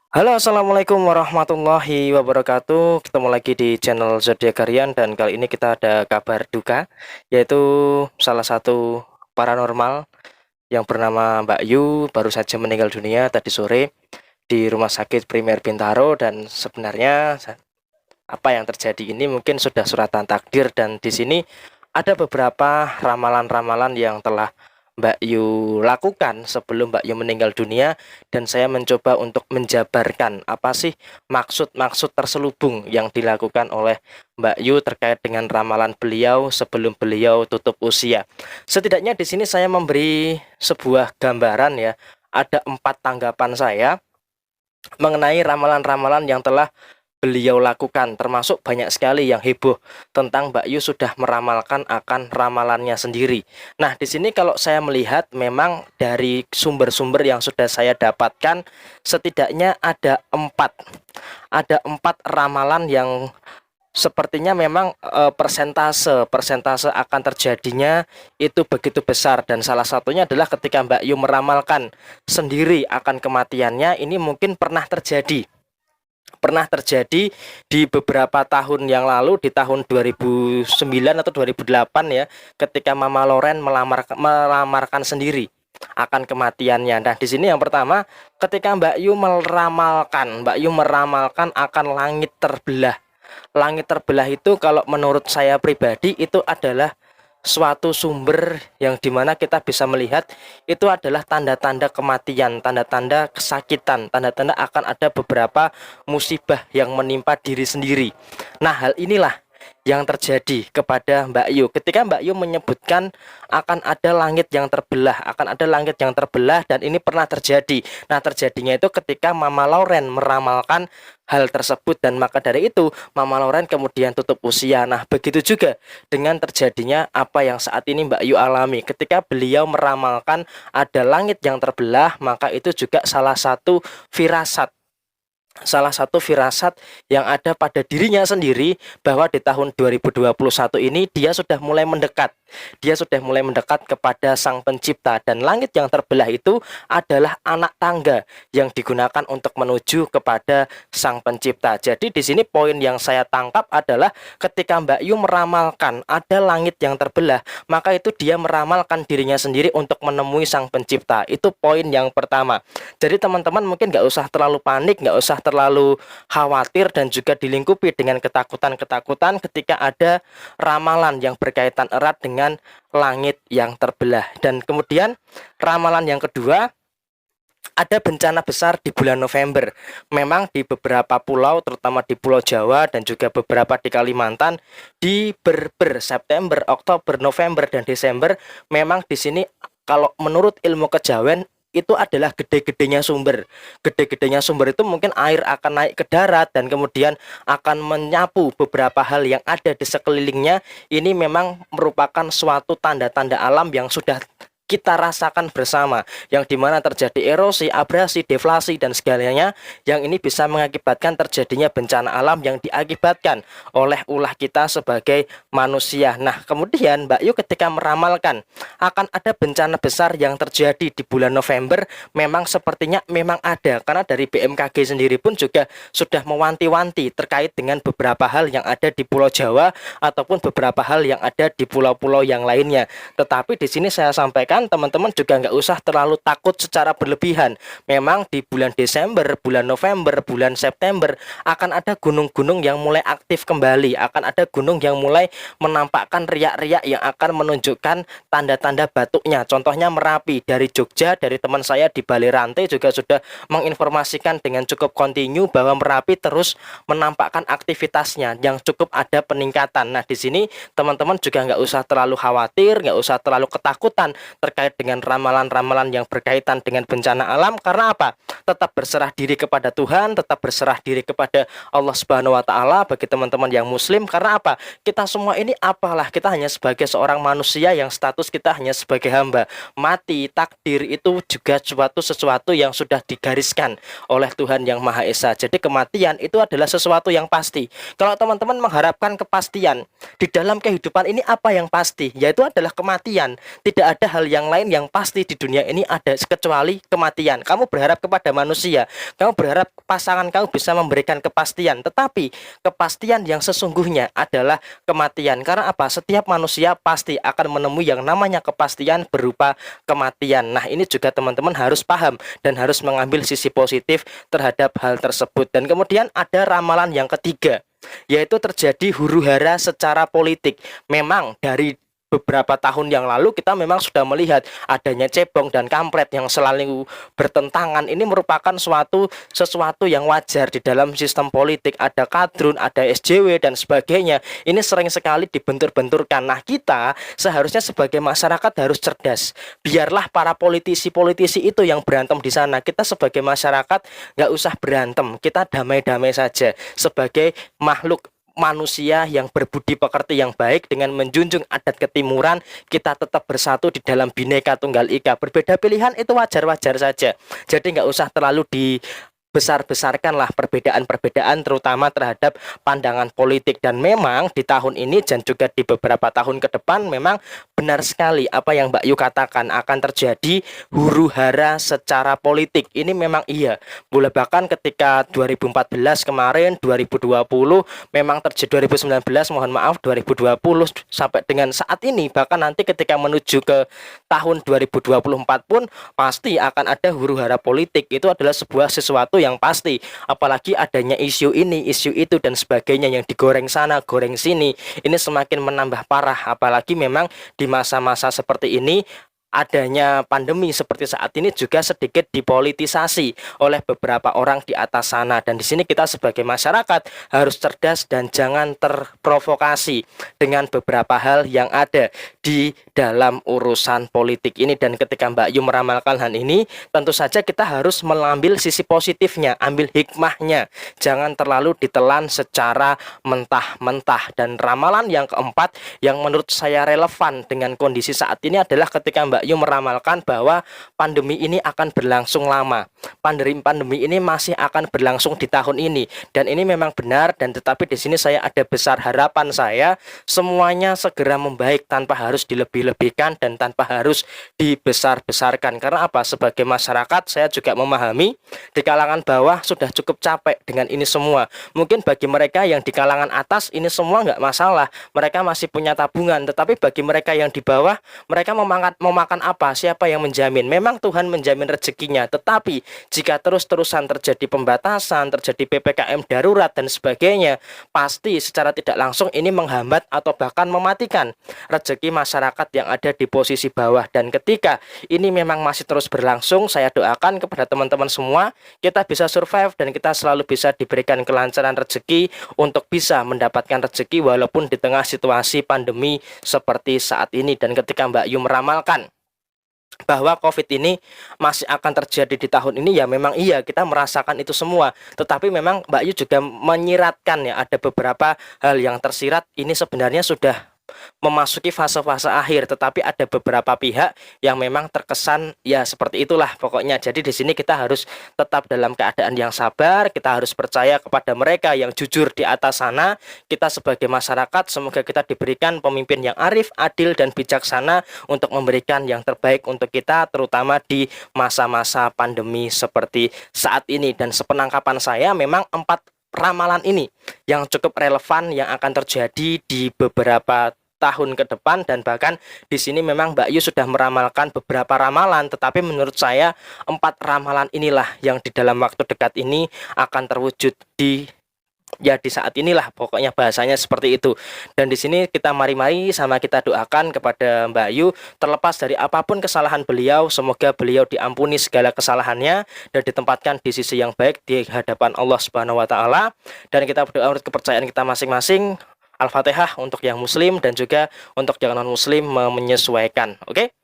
Halo, assalamualaikum warahmatullahi wabarakatuh. Ketemu lagi di channel Zodiak Harian dan kali ini kita ada kabar duka, yaitu salah satu paranormal yang bernama Mbak Yu baru saja meninggal dunia tadi sore di Rumah Sakit Primer Bintaro. Dan sebenarnya apa yang terjadi ini mungkin sudah suratan takdir, dan di sini ada beberapa ramalan-ramalan yang telah Mbak Yu lakukan sebelum Mbak Yu meninggal dunia, dan saya mencoba untuk menjabarkan apa sih maksud-maksud terselubung yang dilakukan oleh Mbak Yu terkait dengan ramalan beliau sebelum beliau tutup usia. Setidaknya di sini saya memberi sebuah gambaran ya, ada 4 tanggapan saya mengenai ramalan-ramalan yang telah beliau lakukan, termasuk banyak sekali yang heboh tentang Mbak Yu sudah meramalkan akan ramalannya sendiri. Nah, di sini kalau saya melihat memang dari sumber-sumber yang sudah saya dapatkan, setidaknya ada empat ramalan yang sepertinya memang persentase akan terjadinya itu begitu besar, dan salah satunya adalah ketika Mbak Yu meramalkan sendiri akan kematiannya. Ini mungkin pernah terjadi di beberapa tahun yang lalu, di tahun 2009 atau 2008 ya, ketika Mama Loren melamarkan sendiri akan kematiannya. Nah, di sini yang pertama, ketika Mbak Yu meramalkan akan langit terbelah. Langit terbelah itu kalau menurut saya pribadi itu adalah suatu sumber yang dimana kita bisa melihat itu adalah tanda-tanda kematian, tanda-tanda kesakitan, tanda-tanda akan ada beberapa musibah yang menimpa diri sendiri. Nah, hal inilah yang terjadi kepada Mbak Yu ketika Mbak Yu menyebutkan akan ada langit yang terbelah, akan ada langit yang terbelah, dan ini pernah terjadi. Nah, terjadinya itu ketika Mama Loren meramalkan hal tersebut, dan maka dari itu Mama Loren kemudian tutup usia. Nah, begitu juga dengan terjadinya apa yang saat ini Mbak Yu alami ketika beliau meramalkan ada langit yang terbelah, maka itu juga salah satu firasat yang ada pada dirinya sendiri, bahwa di tahun 2021 ini dia sudah mulai mendekat. Dia sudah mulai mendekat kepada Sang Pencipta, dan langit yang terbelah itu adalah anak tangga yang digunakan untuk menuju kepada Sang Pencipta. Jadi di sini poin yang saya tangkap adalah ketika Mbak Yu meramalkan ada langit yang terbelah, maka itu dia meramalkan dirinya sendiri untuk menemui Sang Pencipta. Itu poin yang pertama. Jadi teman-teman mungkin nggak usah terlalu panik, nggak usah terlalu khawatir, dan juga dilingkupi dengan ketakutan-ketakutan ketika ada ramalan yang berkaitan erat dengan langit yang terbelah. Dan kemudian ramalan yang kedua, ada bencana besar di bulan November. Memang di beberapa pulau, terutama di Pulau Jawa dan juga beberapa di Kalimantan, di September, Oktober, November, dan Desember, memang di sini kalau menurut ilmu kejawen itu adalah gede-gedenya sumber. Gede-gedenya sumber itu mungkin air akan naik ke darat dan kemudian akan menyapu beberapa hal yang ada di sekelilingnya. Ini memang merupakan suatu tanda-tanda alam yang sudah kita rasakan bersama, yang dimana terjadi erosi, abrasi, deflasi, dan segalanya, yang ini bisa mengakibatkan terjadinya bencana alam yang diakibatkan oleh ulah kita sebagai manusia. Nah, kemudian Mbak Yu ketika meramalkan akan ada bencana besar yang terjadi di bulan November, memang sepertinya memang ada, karena dari BMKG sendiri pun juga sudah mewanti-wanti terkait dengan beberapa hal yang ada di Pulau Jawa ataupun beberapa hal yang ada di pulau-pulau yang lainnya. Tetapi di sini saya sampaikan, teman-teman juga nggak usah terlalu takut secara berlebihan. Memang di bulan Desember, bulan November, bulan September akan ada gunung-gunung yang mulai aktif kembali, akan ada gunung yang mulai menampakkan riak-riak yang akan menunjukkan tanda-tanda batuknya. Contohnya Merapi, dari Jogja, dari teman saya di Bali Rantai juga sudah menginformasikan dengan cukup kontinu bahwa Merapi terus menampakkan aktivitasnya yang cukup ada peningkatan. Nah, di sini teman-teman juga nggak usah terlalu khawatir, nggak usah terlalu ketakutan terkait dengan ramalan-ramalan yang berkaitan dengan bencana alam. Karena apa? Tetap berserah diri kepada Tuhan, tetap berserah diri kepada Allah Subhanahu wa taala bagi teman-teman yang muslim. Karena apa? Kita semua ini apalah, kita hanya sebagai seorang manusia yang status kita hanya sebagai hamba. Mati, takdir itu juga sesuatu yang sudah digariskan oleh Tuhan yang Maha Esa. Jadi kematian itu adalah sesuatu yang pasti. Kalau teman-teman mengharapkan kepastian di dalam kehidupan ini, apa yang pasti? Yaitu adalah kematian. Tidak ada hal yang lain yang pasti di dunia ini ada kecuali kematian. Kamu berharap kepada manusia, kamu berharap pasangan kamu bisa memberikan kepastian, tetapi kepastian yang sesungguhnya adalah kematian. Karena apa? Setiap manusia pasti akan menemui yang namanya kepastian berupa kematian. Nah, ini juga teman-teman harus paham dan harus mengambil sisi positif terhadap hal tersebut. Dan kemudian ada ramalan yang ketiga, yaitu terjadi huru-hara secara politik. Memang dari beberapa tahun yang lalu kita memang sudah melihat adanya cebong dan kampret yang selalu bertentangan. Ini merupakan sesuatu yang wajar di dalam sistem politik. Ada kadrun, ada SJW dan sebagainya. Ini sering sekali dibentur-benturkan. Nah, kita seharusnya sebagai masyarakat harus cerdas. Biarlah para politisi-politisi itu yang berantem di sana. Kita sebagai masyarakat nggak usah berantem. Kita damai-damai saja sebagai makhluk manusia yang berbudi pekerti yang baik dengan menjunjung adat ketimuran. Kita tetap bersatu di dalam Bhinneka Tunggal Ika. Berbeda pilihan itu wajar-wajar saja. Jadi nggak usah terlalu besar-besarkanlah perbedaan-perbedaan terutama terhadap pandangan politik. Dan memang di tahun ini dan juga di beberapa tahun ke depan memang benar sekali apa yang Mbak Yu katakan, akan terjadi huru-hara secara politik. Ini memang iya. Boleh bahkan ketika 2014 kemarin, 2020 memang terjadi, 2019 mohon maaf, 2020 sampai dengan saat ini, bahkan nanti ketika menuju ke tahun 2024 pun pasti akan ada huru-hara politik. Itu adalah sesuatu yang pasti, apalagi adanya isu ini, isu itu dan sebagainya yang digoreng sana, goreng sini. Ini semakin menambah parah, apalagi memang di masa-masa seperti ini adanya pandemi seperti saat ini juga sedikit dipolitisasi oleh beberapa orang di atas sana. Dan di sini kita sebagai masyarakat harus cerdas dan jangan terprovokasi dengan beberapa hal yang ada di dalam urusan politik ini. Dan ketika Mbak Yu meramalkan hal ini, tentu saja kita harus mengambil sisi positifnya, ambil hikmahnya, jangan terlalu ditelan secara mentah-mentah. Dan ramalan yang keempat yang menurut saya relevan dengan kondisi saat ini adalah ketika Mbak Yu meramalkan bahwa pandemi ini akan berlangsung lama. Pandemi ini masih akan berlangsung di tahun ini, dan ini memang benar. Dan tetapi di sini saya ada besar harapan saya semuanya segera membaik tanpa harus dilebih-lebihkan dan tanpa harus dibesar-besarkan. Karena apa? Sebagai masyarakat saya juga memahami di kalangan bawah sudah cukup capek dengan ini semua. Mungkin bagi mereka yang di kalangan atas ini semua nggak masalah, mereka masih punya tabungan. Tetapi bagi mereka yang di bawah, mereka memakan apa? Siapa yang menjamin? Memang Tuhan menjamin rezekinya, tetapi jika terus-terusan terjadi pembatasan, terjadi PPKM darurat dan sebagainya, pasti secara tidak langsung ini menghambat atau bahkan mematikan rezeki masyarakat yang ada di posisi bawah. Dan ketika ini memang masih terus berlangsung, saya doakan kepada teman-teman semua kita bisa survive dan kita selalu bisa diberikan kelancaran rezeki untuk bisa mendapatkan rezeki walaupun di tengah situasi pandemi seperti saat ini. Dan ketika Mbak Yu meramalkan bahwa COVID ini masih akan terjadi di tahun ini, ya memang iya, kita merasakan itu semua. Tetapi memang Mbak Yu juga menyiratkan ya, ada beberapa hal yang tersirat ini sebenarnya sudah memasuki fase-fase akhir, tetapi ada beberapa pihak yang memang terkesan ya seperti itulah pokoknya. Jadi di sini kita harus tetap dalam keadaan yang sabar, kita harus percaya kepada mereka yang jujur di atas sana. Kita sebagai masyarakat semoga kita diberikan pemimpin yang arif, adil dan bijaksana untuk memberikan yang terbaik untuk kita, terutama di masa-masa pandemi seperti saat ini. Dan sepenangkapan saya memang 4 ramalan ini yang cukup relevan yang akan terjadi di beberapa tahun ke depan. Dan bahkan di sini memang Mbak Yu sudah meramalkan beberapa ramalan, tetapi menurut saya 4 ramalan inilah yang di dalam waktu dekat ini akan terwujud di saat inilah, pokoknya bahasanya seperti itu. Dan di sini kita mari-mari sama kita doakan kepada Mbak Yu, terlepas dari apapun kesalahan beliau, semoga beliau diampuni segala kesalahannya dan ditempatkan di sisi yang baik di hadapan Allah Subhanahu wa taala. Dan kita berdoa menurut kepercayaan kita masing-masing. Al-Fatihah untuk yang muslim dan juga untuk yang non muslim menyesuaikan. Oke?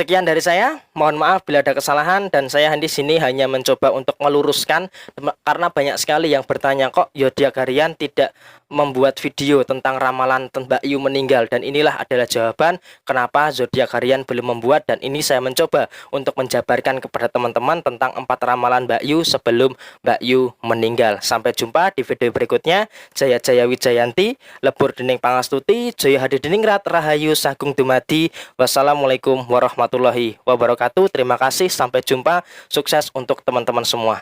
Sekian dari saya, mohon maaf bila ada kesalahan dan saya di sini hanya mencoba untuk meluruskan karena banyak sekali yang bertanya kok Zodiak Harian tidak membuat video tentang ramalan Mbak Yu meninggal, dan inilah adalah jawaban kenapa Zodiak Harian belum membuat, dan ini saya mencoba untuk menjabarkan kepada teman-teman tentang 4 ramalan Mbak Yu sebelum Mbak Yu meninggal. Sampai jumpa di video berikutnya. Jaya Jaya Wijayanti, Lebur Dening Pangastuti, Jaya Hadidiningrat, Rahayu Sagung Dumadi. Wassalamualaikum warahmatullahi wabarakatuh. Terima kasih, sampai jumpa. Sukses untuk teman-teman semua.